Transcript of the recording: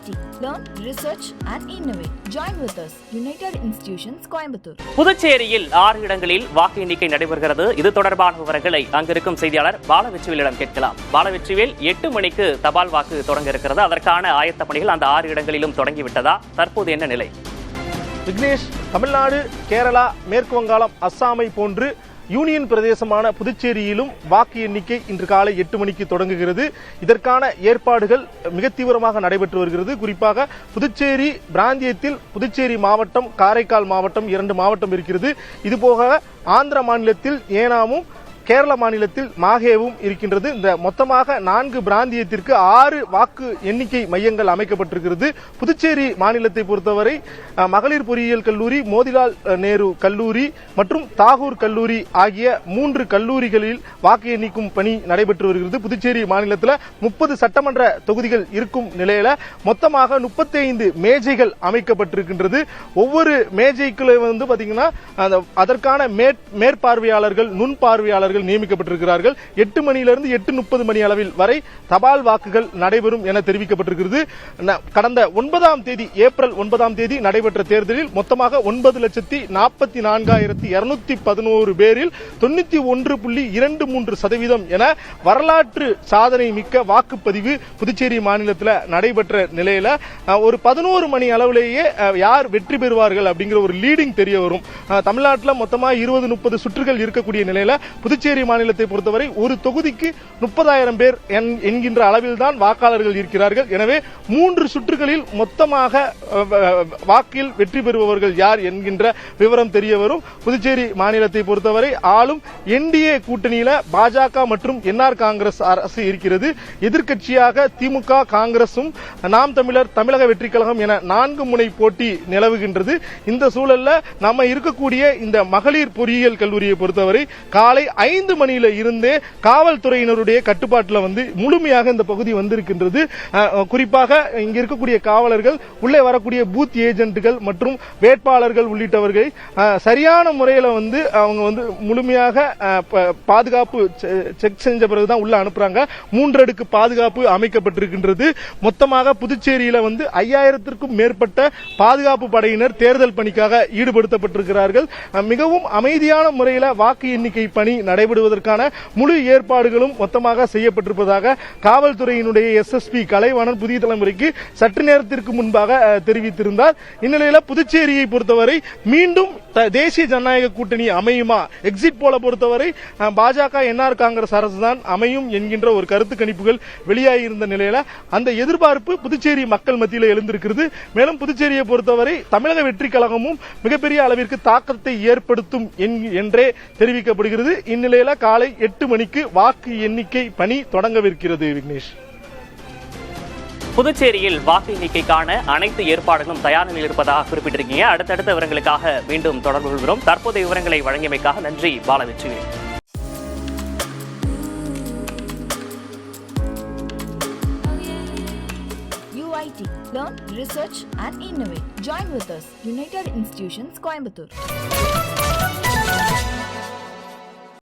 UIT. Learn, research and innovate. Join with us. United Institutions, Coimbatore. புதுச்சேரியில் 6 இடங்களில் வாக்கு எண்ணிக்கை நடைபெறுகிறது. இது தொடர்பான விவரங்களை அங்கிருக்கும் செய்தியாளர் பாலவெற்றிவேலிடம் கேட்கலாம். பாலவெற்றிவேல், 8 மணிக்கு தபால் வாக்கு தொடங்க இருக்கிறது. அதற்கான ஆயத்த பணிகள் அந்த 6 இடங்களிலும் தொடங்கிவிட்டதா? தற்போது என்ன நிலை? விக்னேஷ், தமிழ்நாடு, கேரளா, மேற்கு வங்காளம், அஸ்ஸாமை போன்று யூனியன் பிரதேசமான புதுச்சேரியிலும் வாக்கு எண்ணிக்கை இன்று காலை 8 மணிக்கு தொடங்குகிறது. இதற்கான ஏற்பாடுகள் மிக தீவிரமாக நடைபெற்று வருகிறது. குறிப்பாக புதுச்சேரி பிராந்தியத்தில் புதுச்சேரி மாவட்டம், காரைக்கால் மாவட்டம் 2 மாவட்டம் இருக்கிறது. இதுபோக ஆந்திர மாநிலத்தில் ஏனாமும், கேரள மாநிலத்தில் மாஹேவும் இருக்கின்றது. இந்த மொத்தமாக 4 பிராந்தியத்திற்கு 6 வாக்கு எண்ணிக்கை மையங்கள் அமைக்கப்பட்டிருக்கிறது. புதுச்சேரி மாநிலத்தை பொறுத்தவரை மகளிர் பொறியியல் கல்லூரி, மோதிலால் நேரு கல்லூரி மற்றும் தாகூர் கல்லூரி ஆகிய 3 கல்லூரிகளில் வாக்கு எண்ணிக்கும் பணி நடைபெற்று வருகிறது. புதுச்சேரி மாநிலத்தில் 30 சட்டமன்ற தொகுதிகள் இருக்கும் நிலையில மொத்தமாக 35 மேஜைகள் அமைக்கப்பட்டிருக்கின்றது. ஒவ்வொரு மேஜைக்குள்ள பாத்தீங்கன்னா அதற்கான மேற்பார்வையாளர்கள், நுண்பார்வையாளர்கள் நியமிக்கப்பட்டிருக்கிறார்கள். 8 மணியிலிருந்து 8:30 மணி அளவில் வரை தபால் வாக்குகள் நடைபெறும் என தெரிவிக்கப்பட்டிருக்கிறது. கடந்த 9ஆம் தேதி, ஏப்ரல் 9ஆம் தேதி நடைபெற்ற தேர்தலில் மொத்தமாக 9,44,211 பேரில் 91.23% என வரலாற்று சாதனை மிக்க வாக்குப்பதிவு புதுச்சேரி மாநிலத்தில் நடைபெற்ற நிலையில ஒரு 11 மணி அளவிலேயே யார் வெற்றி பெறுவார்கள் அப்படிங்கிற ஒரு லீடிங் தெரிய வரும். தமிழ்நாட்டில் மொத்தமாக 20-30 சுற்றுகள் இருக்கக்கூடிய நிலையில புதுச்சேரி மாநிலத்தை பொறுத்தவரை ஒரு தொகுதிக்கு 30,000 பேர் என்கின்ற அளவில் தான் வாக்காளர்கள் இருக்கிறார்கள். எனவே 3 சுற்றுகளில் மொத்தமாக வாக்கில் வெற்றி பெறுபவர்கள் யார் என்கின்ற விவரம் தெரிய வரும். புதுச்சேரி மாநிலத்தை பொறுத்தவரை ஆளும் என்டிஏ கூட்டணியில பாஜக மற்றும் என்ஆர் காங்கிரஸ் அரசு இருக்கிறது. எதிர்க்கட்சியாக திமுக, காங்கிரசும், நாம் தமிழர், தமிழக வெற்றி கழகம் என 4 முனை போட்டி நிலவுகின்றது. இந்த சூழல்ல நம்ம இருக்கக்கூடிய இந்த மகளிர் பொறியியல் கல்லூரியை பொறுத்தவரை காலை 5 மணியில இருந்தே காவல்துறையினருடைய கட்டுப்பாட்டில் முழுமையாக இந்த பகுதி வந்திருக்கின்றது. குறிப்பாக இங்க இருக்கக்கூடிய காவலர்கள், உள்ளே வரக்கூடிய பூத் ஏஜென்ட்கள் மற்றும் வேட்பாளர்கள் உள்ளிட்டவர்களை சரியான முறையில் அவங்க முழுமையாக பாதுகாப்பு செக் செஞ்ச பிறகுதான் உள்ள அனுப்புறாங்க. 3 அடுக்கு பாதுகாப்பு அமைக்கப்பட்டிருக்கின்றது. மொத்தமாக புதுச்சேரியில 5000த்திற்கும் மேற்பட்ட பாதுகாப்பு படையினர் தேர்தல் பணிக்காக ஈடுபடுத்தப்பட்டிருக்கிறார்கள். மிகவும் அமைதியான முறையில் வாக்கு எண்ணிக்கை பணி நடைபெறுவதற்கான முழு ஏற்பாடுகளும் மொத்தமாக செய்யப்பட்டிருப்பதாக காவல்துறையினுடைய எஸ்எஸ்பி கலைவாணன் புதிய தலைமுறைக்கு சற்று நேரத்திற்கு முன்பாக தெரிவித்திருந்தார். இந்நிலையில் புதுச்சேரியை பொறுத்தவரை மீண்டும் தேசிய ஜனநாயக கூட்டணி அமையுமா, எக்ஸிட் போல பொறுத்தவரை பாஜக, என்ஆர் காங்கிரஸ் அரசுதான் அமையும் என்கின்ற ஒரு கருத்து கணிப்புகள் வெளியாகியிருந்த நிலையில அந்த எதிர்பார்ப்பு புதுச்சேரி மக்கள் மத்தியில் எழுந்திருக்கிறது. மேலும் புதுச்சேரியை பொறுத்தவரை தமிழக வெற்றி கழகமும் மிகப்பெரிய அளவிற்கு தாக்கத்தை ஏற்படுத்தும் என்றே தெரிவிக்கப்படுகிறது. இந்நிலையில காலை 8 மணிக்கு வாக்கு எண்ணிக்கை பணி தொடங்கவிருக்கிறது. விக்னேஷ், புதுச்சேரியில் வாக்கு எண்ணிக்கைக்கான அனைத்து ஏற்பாடுகளும் தயார் நிலையில் இருப்பதாக குறிப்பிட்டிருக்கீங்க. அடுத்தடுத்த விவரங்களுக்காக மீண்டும் தொடர்பு கொள்கிறோம். தற்போதைய விவரங்களை வழங்கியமைக்காக நன்றி Balavetrivel. UIT. Learn, research and innovate. Join with us. United Institutions, Coimbatore.